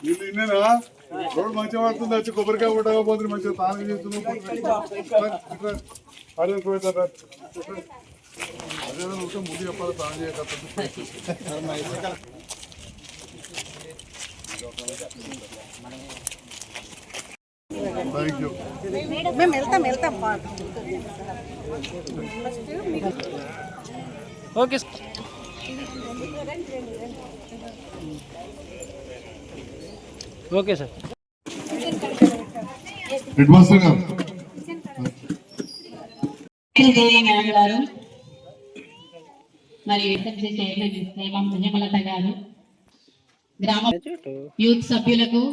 వీళ్ళు ఇన్నేనా రోడ్డు మంచిగా పడుతుంది వచ్చి కొబ్బరికాయ కొట్టకపోతే మంచిగా తాను చేస్తున్నావు అదే ఉంటే ముందు చెప్పాలి తాను చేయకపోతే థ్యాంక్ యూ. మేము వెళ్తాం okay okay sir. Head master గారు గారు మరి హేమలత గారు గ్రామ యూత్ సభ్యులకు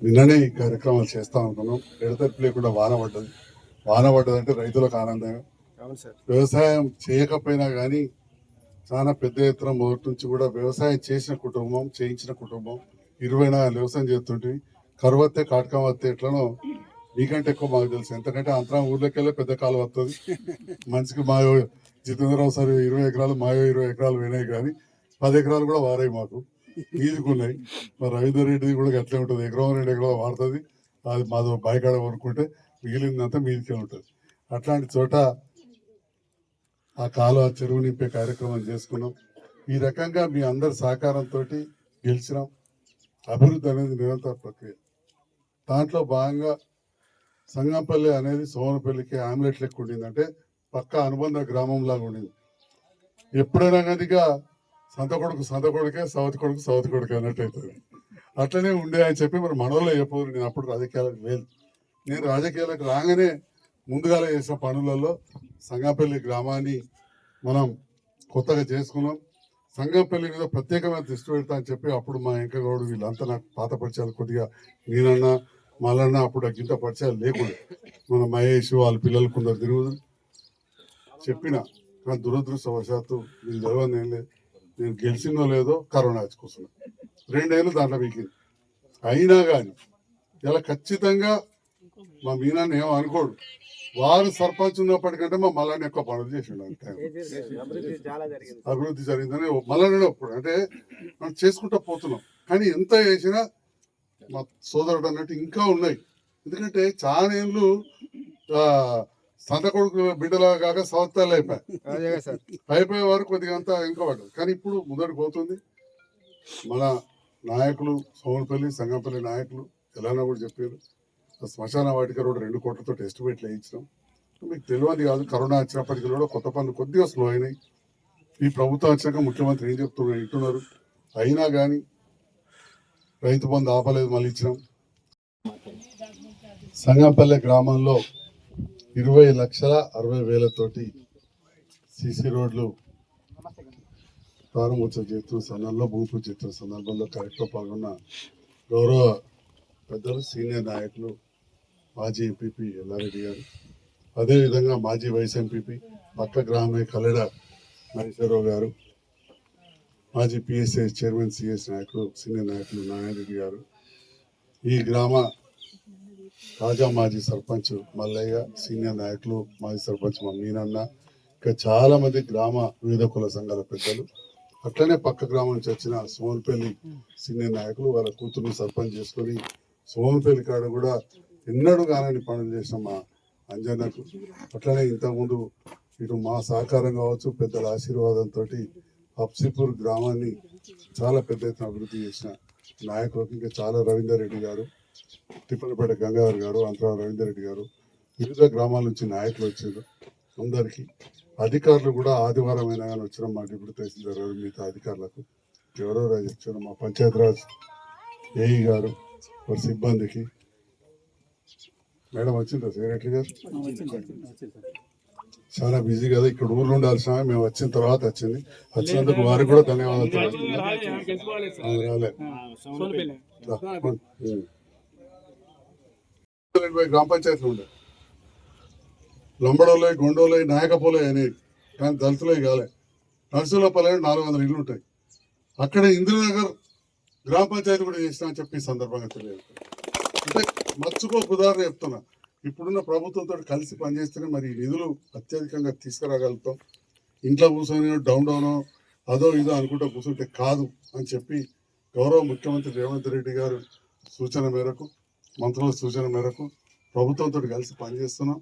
నిన్ననే ఈ కార్యక్రమాలు చేస్తాం అనుకున్నాం. ఎడతెరిపి లేకుండా వాన పడ్డదంటే రైతులకు ఆనందమే. వ్యవసాయం చేయకపోయినా కానీ చాలా పెద్ద ఎత్తున మొదటి నుంచి కూడా వ్యవసాయం చేసిన కుటుంబం, చేయించిన కుటుంబం 24 వ్యవసాయం చేస్తుంటే కరువు వస్తే కాటకం వస్తే ఎట్లనో మీకంటే ఎక్కువ మాకు తెలుసు. ఎందుకంటే అంతరం ఊర్లోకి వెళ్ళే పెద్ద కాలం వస్తుంది. మనిషికి మాయో జితేంద్రరావు సార్ 20 ఎకరాలు మాయో 20 ఎకరాలు వినాయి కానీ 10 ఎకరాలు కూడా వారాయి మాకు ఈదుకున్నాయి. మరి రవీందర్ రెడ్డిది కూడా అట్లే ఉంటుంది. ఎకరం 2 ఎకరాలు వాడుతుంది. అది మాది బాయికాడ కొనుక్కుంటే మిగిలిందంతా మీదికే ఉంటుంది. అట్లాంటి చోట ఆ కాలువ చెరువు నింపే కార్యక్రమం చేసుకున్నాం. ఈ రకంగా మీ అందరి సహకారంతో గెలిచినాం. అభివృద్ధి అనేది నిరంతర ప్రక్రియ. దాంట్లో భాగంగా సంగంపల్లి అనేది సోమనపల్లికి ఆమ్లెట్ లెక్క ఉండింది. అంటే పక్క అనుబంధ గ్రామంలాగా ఉండింది. ఎప్పుడైనా కనుక సంత కొడుకే సవతి కొడుకు అన్నట్టు అవుతుంది. అట్లనే ఉండే అని చెప్పి మరి మనలో చెప్పదు. నేను అప్పుడు రాజకీయాలకు లేదు. నేను రాజకీయాలకు రాగానే ముందుగా చేసిన పనులలో సంగంపల్లి గ్రామాన్ని మనం కొత్తగా చేసుకున్నాం. సంగంపల్లి మీద ప్రత్యేకమైన దృష్టి పెడతా అని చెప్పి అప్పుడు మా వెంకగౌడు వీళ్ళంతా నాకు పాత పరిచయాలు కొద్దిగా నేనన్నా మళ్ళన్నా అప్పుడు గింత పరిచయాలు లేకుండా మన మహేష్ వాళ్ళ పిల్లలు కొందరు తిరుగుదు చెప్పిన. కానీ దురదృష్టవశాత్తు వీళ్ళు తెలియదు ఏం లేదు. నేను గెలిచిందో లేదో కరోనా కూర్చున్నా 2 ఏళ్ళు దాంట్లో వీకింది. అయినా కానీ ఇలా ఖచ్చితంగా మా మీనాన్ని ఏమో అనుకోడు. వారు సర్పంచ్ ఉన్నప్పటికంటే మా మళ్ళీ ఎక్కువ పనులు చేసిండు. అభివృద్ధి జరిగిందని మళ్ళీ అప్పుడు అంటే మనం చేసుకుంటూ పోతున్నాం. కానీ ఎంత చేసినా మా సోదరుడు అన్నట్టు ఇంకా ఉన్నాయి. ఎందుకంటే చాలా ఏళ్ళు సంత కొడుకు బిడ్డలా కాక సంవత్సరాలు అయిపోయే వారు కొద్దిగా అంతా ఇంకా పడ్డది. కానీ ఇప్పుడు ముందడికి పోతుంది. మన నాయకులు సోమనపల్లి సంగంపల్లి నాయకులు ఎలానో కూడా చెప్పారు. శ్మశాన వాటిక రోడ్డు 2 కోట్లతో ఎస్టిమేట్లు వేయించినాం. మీకు తెలియదు కాదు, కరోనా వచ్చినప్పటికీ కూడా కొత్త పనులు కొద్దిగా స్లో అయినాయి. ఈ ప్రభుత్వం వచ్చాక ముఖ్యమంత్రి ఏం చెప్తున్నారు వింటున్నారు. అయినా కానీ రైతు బంధు ఆపలేదు, మళ్ళీ ఇచ్చినాం. సంగంపల్లి గ్రామంలో 20,60,000 సిసి రోడ్లు ప్రారంభోత్సవం చేస్తున్న సందర్భంలో భూమి పూజ చేస్తున్న సందర్భంలో కార్యక్రమంలో పాల్గొన్న గౌరవ పెద్దలు సీనియర్ నాయకులు మాజీ ఎంపీపీ ఎల్లారెడ్డి గారు, అదేవిధంగా మాజీ వైస్ ఎంపీపీ పక్క గ్రామే కల్లెడ నాగేశ్వరరావు గారు, మాజీ పిఎస్ఐ చైర్మన్ సిఎస్ నాయకులు సీనియర్ నాయకులు నారాయణరెడ్డి గారు, ఈ గ్రామ తాజా మాజీ సర్పంచ్ మల్లయ్య, సీనియర్ నాయకులు మాజీ సర్పంచ్ మా మీనన్న, ఇంకా చాలా మంది గ్రామ వివిధ కుల సంఘాల పెద్దలు, అట్లనే పక్క గ్రామం నుంచి వచ్చిన సోమనపల్లి సీనియర్ నాయకులు వాళ్ళ కూతుర్ని సర్పంచ్ చేసుకొని సోమనపల్లి కాడ కూడా ఎన్నడూ కానని పనులు చేసిన మా అంజన్నకు, అట్లనే ఇంతకుముందు ఇటు మా సహకారం కావచ్చు పెద్దల ఆశీర్వాదంతో హబ్సిపూర్ గ్రామాన్ని చాలా పెద్ద ఎత్తున అభివృద్ధి చేసిన నాయకులకు ఇంకా చాలా రవీందర్ రెడ్డి గారు, తిప్పలపేట గంగాధర్ గారు, అంతరావు రవీందర్ రెడ్డి గారు, వివిధ గ్రామాల నుంచి నాయకులు వచ్చారు. అందరికీ అధికారులు కూడా ఆదివారం అయినా కానీ వచ్చిన మా డిప్యూటీ తహసీల్దార్ గారు మిగతా అధికారులకు ఎవరెవరు వచ్చారు, మా పంచాయతీరాజ్ ఏఈ గారు వారి సిబ్బందికి, మేడం వచ్చిందా సెక్రటరీ గారు, చాలా బిజీ కదా, ఇక్కడ ఊర్లో ఉండాల్సిన ఆమె మేము వచ్చిన తర్వాత వచ్చింది. వచ్చినందుకు వారికి కూడా ధన్యవాదాలు తెలుపుతున్నాను. రాలే. దా, పోండి. గ్రామ పంచాయతీలు ఉండే లంబడోలో గొండోలో నాయకపోలే అని, కానీ దళితులే కాలే. నర్సులపల్లె 400 ఇళ్ళు ఉంటాయి. అక్కడ ఇంద్రనగర్ గ్రామ పంచాయతీ కూడా చేసినా అని చెప్పి ఈ సందర్భంగా తెలియదు. అంటే మర్చిపోక ఉదాహరణ చెప్తున్నా, ఇప్పుడున్న ప్రభుత్వంతో కలిసి పనిచేస్తేనే మరి ఈ నిధులు అత్యధికంగా తీసుకురాగలుగుతాం. ఇంట్లో కూర్చొని డౌన్ అదో ఇదో అనుకుంటూ కూర్చుంటే కాదు అని చెప్పి గౌరవ ముఖ్యమంత్రి రేవంత్ రెడ్డి గారు సూచన మేరకు, మంత్రుల సూచన మేరకు ప్రభుత్వంతో కలిసి పనిచేస్తున్నాం.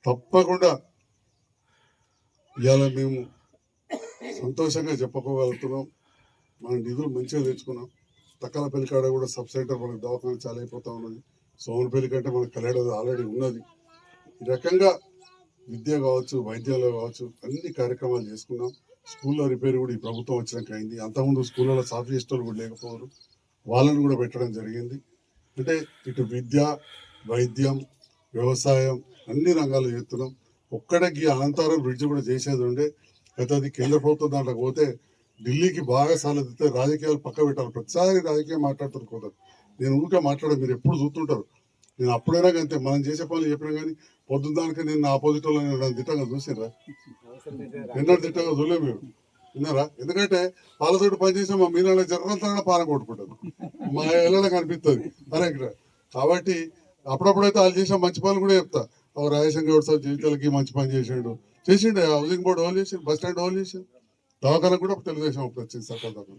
తప్పకుండా ఇవాళ మేము సంతోషంగా చెప్పుకోగలుగుతున్నాం. మన నిధులు మంచిగా తెచ్చుకున్నాం. తక్కలపల్లి కాడ కూడా సబ్ సెంటర్ మనకు దవాఖాన చాలా అయిపోతా ఉన్నది. సోమనపల్లి కంటే మనకు కళ్యాణ ఆల్రెడీ ఉన్నది. ఈ రకంగా విద్య కావచ్చు, వైద్యంలో కావచ్చు, అన్ని కార్యక్రమాలు చేసుకున్నాం. స్కూల్లో రిపేర్ కూడా ఈ ప్రభుత్వం వచ్చినాక అయింది. అంతకుముందు స్కూళ్ళలో సాఫ్ చేసేటోళ్ళు కూడా లేకపోవరు, వాళ్ళని కూడా పెట్టడం జరిగింది. అంటే ఇటు విద్య, వైద్యం, వ్యవసాయం అన్ని రంగాలు చేస్తున్నాం. ఒక్కడికి అనంతరం బ్రిడ్జ్ కూడా చేసేది ఉండే, అయితే అది కేంద్ర ప్రభుత్వం దాంట్లో పోతే ఢిల్లీకి బాగా సాలదిస్తే రాజకీయాలు పక్క పెట్టాలి. ప్రతిసారి రాజకీయం మాట్లాడుతున్నారు. నేను ఊరికే మాట్లాడాను, మీరు ఎప్పుడు చూస్తుంటారు. నేను అప్పుడైనా అంతే, మనం చేసే పనులు చెప్పినా కానీ పొద్దున్న దానికి నేను ఆపోజిట్ వాళ్ళని తిట్టంగా చూసిరా, ఎన్నడూ తిట్టంగా చూడలే మీరు, విన్నారా? ఎందుకంటే వాళ్ళతోటి పనిచేసిన మా మీనాళ్ళ జర్రంతా పాన కొట్టుకుంటారు, మా ఇళ్ళలో కనిపిస్తుంది అరే. కాబట్టి అప్పుడప్పుడైతే వాళ్ళు చేసిన మంచి పనులు కూడా చెప్తా. రాజేశం గౌడ్ సార్ జీవితాలకి మంచి పని చేసిండు. హౌసింగ్ బోర్డు హోల్ చేసిండు, బస్ స్టాండ్ హోల్ చేసిండు, దవాఖాన కూడా తెలుగుదేశం అప్పుడు వచ్చింది సర్కార్ దవాఖాన.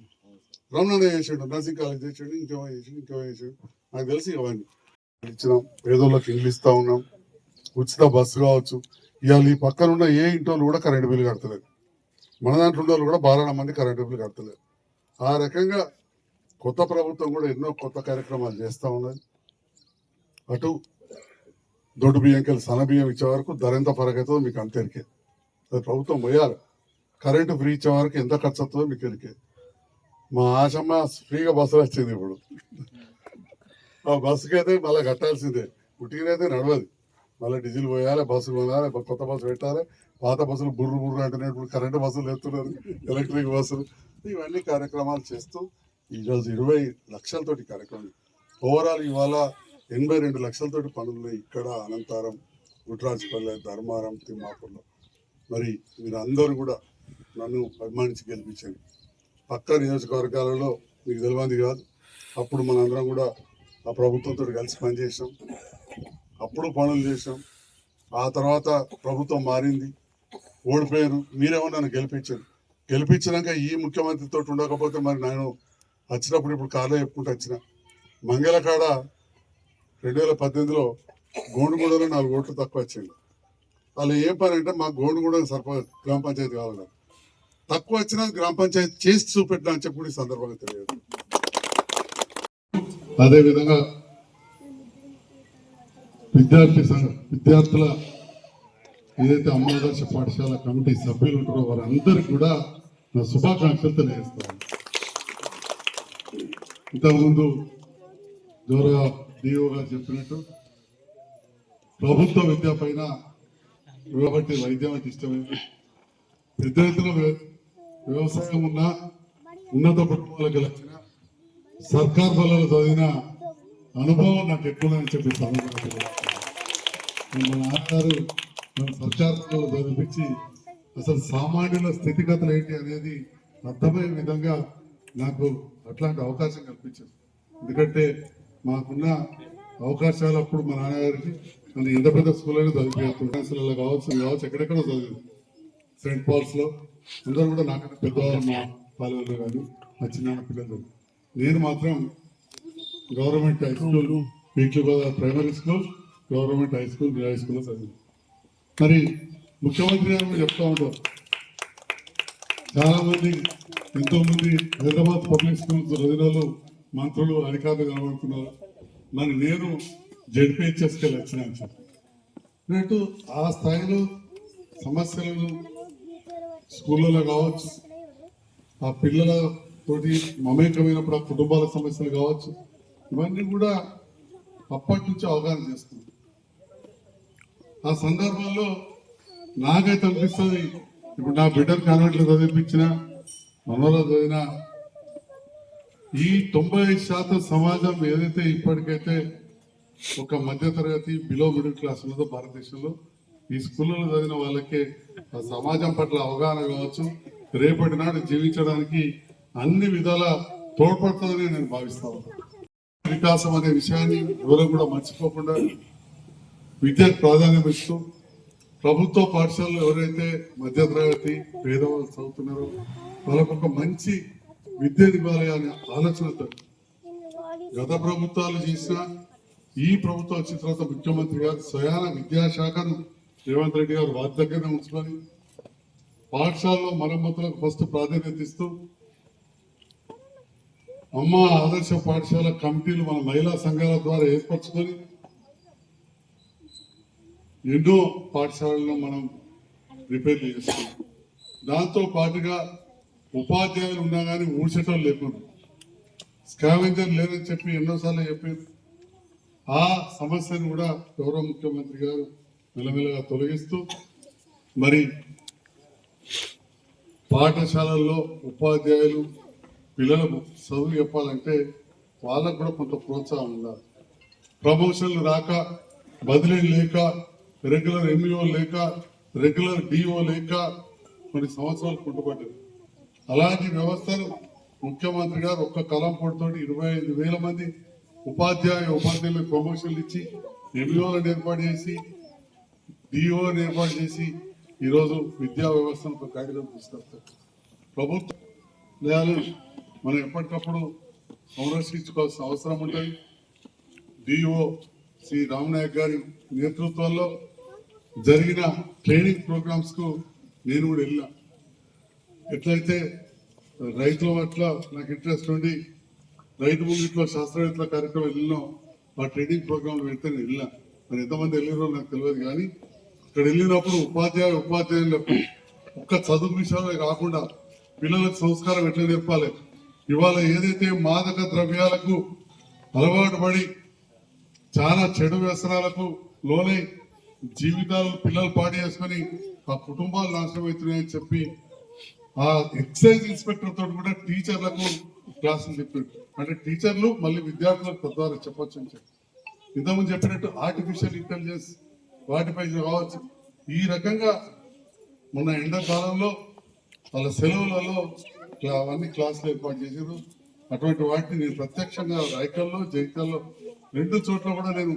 రమణ చేసిండు, నర్సింగ్ కాలేజ్ చేసిండు, ఇంకేమో చేసిండు. నాకు తెలిసి అవన్నీ ఇచ్చినాం. పేదోళ్ళకి ఇండ్లు ఇస్తా ఉన్నాం. ఉచిత బస్సు కావచ్చు. ఇవాళ ఈ పక్కన ఉన్న ఏ ఇంటోళ్ళు కూడా కరెంటు బిల్లు కడతలేదు. మన దాంట్లో ఉన్న వాళ్ళు కూడా బాగా మంది కరెంటు బిల్లు కడతలేదు. ఆ రకంగా కొత్త ప్రభుత్వం కూడా ఎన్నో కొత్త కార్యక్రమాలు చేస్తూ ఉన్నది. అటు దొడ్డు బియ్యంకెళ్ళి సన్న బియ్యం ఇచ్చే వరకు ధర ఎంత పరగవుతుందో మీకు అంత ఎరికే. అది ప్రభుత్వం పోయాలి. కరెంటు ఫ్రీ ఇచ్చే వరకు ఎంత ఖర్చు అవుతుందో మీకు ఎరికే. మా ఆశమ్మ ఫ్రీగా బస్సులు వచ్చింది. ఇప్పుడు ఆ బస్సుకి అయితే మళ్ళీ కట్టాల్సిందే, ఉట్టినైతే నడవదు. మళ్ళీ డీజిల్ పోయాలి, బస్సు కొనాలి, కొత్త బస్సు పెట్టాలి. పాత బస్సులు బుర్రు అంటే ఇప్పుడు కరెంటు బస్సులు ఎత్తున్నారు, ఎలక్ట్రిక్ బస్సులు. ఇవన్నీ కార్యక్రమాలు చేస్తూ ఈరోజు 20 లక్షలతోటి కార్యక్రమం. ఓవరాల్ ఇవాళ 82 లక్షలతోటి పనులు ఇక్కడ అనంతరం, గుట్రాజపల్లె, ధర్మారం, తిమ్మాపూర్లో. మరి మీరందరూ కూడా నన్ను అభిమానించి గెలిపించండి. పక్క నియోజకవర్గాలలో మీకు తెలియంది కాదు, అప్పుడు మనందరం కూడా ఆ ప్రభుత్వంతో కలిసి పనిచేసాం, అప్పుడు పనులు చేసాం. ఆ తర్వాత ప్రభుత్వం మారింది, ఓడిపోయారు. మీరేమో నన్ను గెలిపించినాక ఈ ముఖ్యమంత్రితో ఉండకపోతే మరి నేను వచ్చినప్పుడు ఇప్పుడు కార్లో చెప్పుకుంటూ వచ్చిన మంగళకాడ 2018లో గోండుగూడలో 4 ఓట్లు తక్కువ వచ్చింది. వాళ్ళు ఏం పని అంటే మాకు గోండుగూడ గ్రామ పంచాయతీ కావాలి, తక్కువ వచ్చినా గ్రామ పంచాయతీ చేసి చూపెట్టినా అని చెప్పి కూడా ఈ సందర్భంగా తెలియదు. అదేవిధంగా విద్యార్థుల ఏదైతే అమలాదర్శ పాఠశాల కమిటీ సభ్యులు ఉంటారో వారందరికీ కూడా నా శుభాకాంక్షలు తెలియజేస్తాను. ఇంతకుముందు గౌరవ డిఓ గారు చెప్పినట్టు ప్రభుత్వ విద్య పైన కాబట్టి వైద్యం అంటే ఇష్టమైంది. పెద్ద ఎత్తున వ్యవసాయం ఉన్న ఉన్నత కుటుంబాలకు గెలిచిన సర్కార్ బలలో చదివిన అనుభవం నాకు ఎక్కువని చెప్పి సందర్భంగా మన నాన్నగారు మన సర్కార్ బలలో చదివించి అసలు సామాన్యుల స్థితిగతులు ఏంటి అనేది అర్థమయ్యే విధంగా నాకు అట్లాంటి అవకాశం కల్పించింది. ఎందుకంటే మాకున్న అవకాశాలు అప్పుడు మా నాన్నగారికి నన్ను ఎంత పెద్ద స్కూల్లో చదివిపోయారు, కావచ్చు ఎక్కడెక్కడో చదివింది. సెయింట్ పాల్స్లో అందరూ కూడా నాకన్నా పెద్దవాళ్ళు, మా పాలెల్లో కానీ మా చిన్న పిల్లలు. నేను మాత్రం గవర్నమెంట్ హై స్కూల్, పీక్లీ Godavari primary school, government high స్కూల్లో చదివింది. మరి ముఖ్యమంత్రి గారు కూడా చెప్తా ఉంటారు, చాలా మంది ఎంతోమంది హైదరాబాద్ పబ్లిక్ స్కూల్ చదివిన మంత్రులు, అధికారులు కనబడుతున్నారు. మరి నేను జెడ్పీహెచ్ఎస్కి వచ్చినాను చెప్పి ఆ స్థాయిలో సమస్యలను స్కూళ్ళలో కావచ్చు, ఆ పిల్లలతోటి మమేకమైనప్పుడు ఆ కుటుంబాల సమస్యలు కావచ్చు, ఇవన్నీ కూడా అప్పటి నుంచి అవగాహన చేస్తున్నాం. ఆ సందర్భంలో నాకైతే అనిపిస్తుంది ఇప్పుడు నా బిడ్డను కాన్వెంట్లో చదివించిన మనలో చదివిన ఈ 90% సమాజం ఏదైతే ఇప్పటికైతే ఒక మధ్యతరగతి బిలో మిడిల్ క్లాస్ ఉన్నదో భారతదేశంలో ఈ స్కూళ్ళలో చదివిన వాళ్ళకే ఆ సమాజం పట్ల అవగాహన కావచ్చు, రేపటి నాడు జీవించడానికి అన్ని విధాల తోడ్పడుతుందని నేను భావిస్తాను. వికాసం అనే విషయాన్ని ఎవరు కూడా మర్చిపోకుండా విద్యకు ప్రాధాన్యం ఇస్తూ ప్రభుత్వ పాఠశాలలో ఎవరైతే మధ్యతరగతి పేదవాళ్ళు చదువుతున్నారో వాళ్ళకు ఒక మంచి విద్యను ఇవ్వాలి అనే ఆలోచనతో గత ప్రభుత్వాలు చేసిన ఈ ప్రభుత్వం వచ్చిన తర్వాత ముఖ్యమంత్రి గారు స్వయాన విద్యాశాఖను రేవంత్ రెడ్డి గారు వారి దగ్గరనే ఉంచుకొని పాఠశాలలో మరమ్మతులకు ఫస్ట్ ప్రాధాన్యత ఇస్తూ అమ్మ ఆదర్శ పాఠశాల కమిటీలు మన మహిళా సంఘాల ద్వారా ఏర్పరచుకొని ఎన్నో పాఠశాలను మనం రిపేర్ చేస్తున్నాం. దాంతో పాటుగా ఉపాధ్యాయులు ఉన్నా కానీ ఊడ్చటం లేకుండా స్కావెంజర్ లేదని చెప్పి ఎన్నోసార్లు చెప్పారు. ఆ సమస్యను కూడా గౌరవ ముఖ్యమంత్రి గారు మెల్లమెల్లగా తొలగిస్తూ మరి పాఠశాలల్లో ఉపాధ్యాయులు పిల్లలకు చదువు చెప్పాలంటే వాళ్ళకు కూడా కొంత ప్రోత్సాహం ఉండాలి. ప్రమోషన్లు రాక, బదిలీ లేక, రెగ్యులర్ ఎంఈఓ లేక, రెగ్యులర్ డిఓ లేక కొన్ని సంవత్సరాలు కుంటుపడ్డారు. అలాంటి వ్యవస్థను ముఖ్యమంత్రి గారు ఒక్క కలంపోటుతో 25,000 మంది ఉపాధ్యాయులకు ప్రమోషన్లు ఇచ్చి ఎంఈఓలను ఏర్పాటు చేసి డిఓని ఏర్పాటు చేసి ఈరోజు విద్యా వ్యవస్థను ఒక గాడిలో తీసుకొస్తారు. ప్రభుత్వం మనం ఎప్పటికప్పుడు సంరక్షించుకోవాల్సిన అవసరం ఉంటుంది. డిఓ శ్రీ రామనాయక్ గారి నేతృత్వంలో జరిగిన ట్రైనింగ్ ప్రోగ్రామ్స్ కు నేను కూడా వెళ్ళా. ఎట్లయితే రైతుల పట్ల నాకు ఇంట్రెస్ట్ ఉండి రైతు ముంగిట్లో శాస్త్రవేత్తల కార్యక్రమం వెళ్ళినాం, ఆ ట్రైనింగ్ ప్రోగ్రాంలు పెడితే నేను వెళ్ళా. మరి ఎంతమంది వెళ్ళినో నాకు తెలియదు, కానీ ఇక్కడ వెళ్ళినప్పుడు ఉపాధ్యాయులకు ఒక్క చదువు విషయాలే కాకుండా పిల్లలకు సంస్కారం ఎట్లా నేర్పాలి, ఇవాళ ఏదైతే మాదక ద్రవ్యాలకు అలవాటు పడి చాలా చెడు వ్యసనాలకు లోనై జీవితాలు పిల్లలు పాడు చేసుకొని ఆ కుటుంబాలు నాశనం అవుతున్నాయని చెప్పి ఆ ఎక్సైజ్ ఇన్స్పెక్టర్ తోటి కూడా టీచర్లకు క్లాసులు చెప్పారు. అంటే టీచర్లు మళ్ళీ విద్యార్థులకు తద్వారా చెప్పొచ్చు అని చెప్పి ఇంతకుముందు చెప్పినట్టు ఆర్టిఫిషియల్ ఇంటెలిజెన్స్ వాటిపై కావచ్చు. ఈ రకంగా మొన్న ఎండాకాలంలో వాళ్ళ సెలవులలో అవన్నీ క్లాసులు ఏర్పాటు చేశారు. అటువంటి వాటిని నేను ప్రత్యక్షంగా రాయకల్లో జైకల్లో 2 చోట్ల కూడా నేను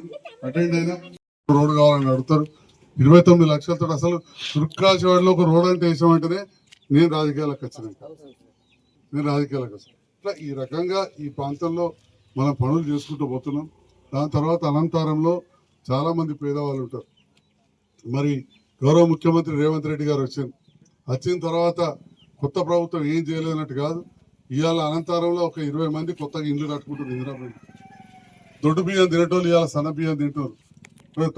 అటెండ్ అయినా. రోడ్డు కావాలని అడుగుతారు. 29 లక్షలతో అసలు తుర్కాశవాడలో ఒక రోడ్ అంటే వేసామంటేనే నేను రాజకీయాలకు వచ్చాను. ఇట్లా ఈ రకంగా ఈ ప్రాంతంలో మనం పనులు చేసుకుంటూ పోతున్నాం. దాని తర్వాత అనంతరంలో చాలా మంది పేదవాళ్ళు ఉంటారు. మరి గౌరవ ముఖ్యమంత్రి రేవంత్ రెడ్డి గారు వచ్చిన తర్వాత కొత్త ప్రభుత్వం ఏం చేయలేనట్టు కాదు. ఇవాళ అనంతరంలో ఒక 20 మంది కొత్తగా ఇండ్లు కట్టుకుంటారు. ఇందిరాబాద్ దొడ్డు బియ్యం తినటోళ్ళు ఇవాళ సన్న బియ్యం తింటారు.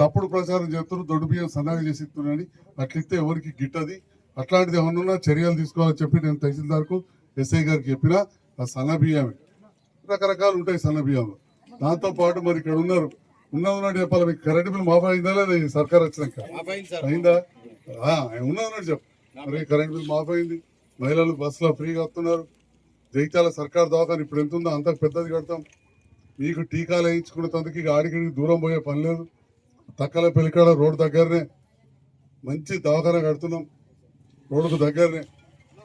తప్పుడు ప్రచారం చేస్తున్నారు, దొడ్డు బియ్యం సన్నగా చేసి ఇస్తున్నారని. అట్లిస్తే ఎవరికి గిట్టది. అట్లాంటిది ఏమన్నా చర్యలు తీసుకోవాలని చెప్పి నేను తహసీల్దార్కు ఎస్ఐ గారికి చెప్పినా ఆ సన్న బియ్యమే రకరకాలు ఉంటాయి సన్న బియ్యంలో. దాంతో పాటు మరి ఇక్కడ ఉన్నది చెప్పాలి, మీకు కరెంట్ బిల్ మాఫ్ అయిందా లేదా? సర్కార్ వచ్చినాక అయిందా? ఉన్నది చెప్పు. మరి కరెంట్ బిల్ మాఫ్ అయింది. మహిళలు బస్సులో ఫ్రీగా వస్తున్నారు. జైత్యాల సర్కార్ దవాఖాన ఇప్పుడు ఎంత ఉందో అంత పెద్దది కడతాం. మీకు టీకాలు వేయించుకున్నందుకు ఇక ఆడికి దూరం పోయే పని లేదు. తక్కల పెళ్ళికాడ రోడ్డు దగ్గరనే మంచి దవాఖాన కడుతున్నాం. రోడ్డుకు దగ్గరనే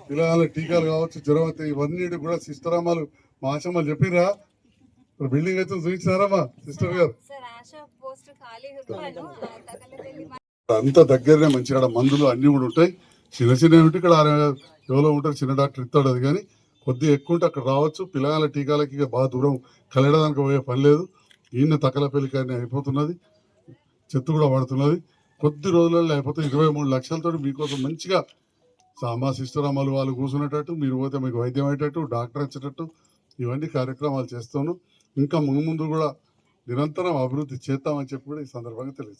పిల్లల టీకాలు కావచ్చు, జ్వరం ఇవన్నీ కూడా సిస్టరామాలు మా ఆశమ్మలు చెప్పిరా. బిల్డింగ్ అయితే చూపించినారా మా సిస్టర్ గారు? అంత దగ్గరనే మంచిగా మందులు అన్ని కూడా ఉంటాయి. చిన్న ఉంటే ఇక్కడ ఎవరో ఉంటారు, చిన్న డాక్టర్ ఇస్తాడు. అది కానీ కొద్దిగా ఎక్కువ ఉంటే అక్కడ రావచ్చు. పిల్లల టీకాలకి ఇక బాగా దూరం కలయడానికి పోయే పని లేదు. ఈయన తక్కలపల్లి కానీ అయిపోతున్నది, చెత్త కూడా పడుతున్నది. కొద్ది రోజులలో అయిపోతే 23 లక్షలతో మీకోసం మంచిగా మా సిస్టర్ అమ్మలు వాళ్ళు కూర్చునేటట్టు, మీరు పోతే మీకు వైద్యం అయ్యేటట్టు, డాక్టర్ వచ్చేటట్టు ఇవన్నీ కార్యక్రమాలు చేస్తాను. ఇంకా ముందు కూడా నిరంతరం అభివృద్ధి చేస్తామని చెప్పి కూడా ఈ సందర్భంగా తెలుస్తుంది.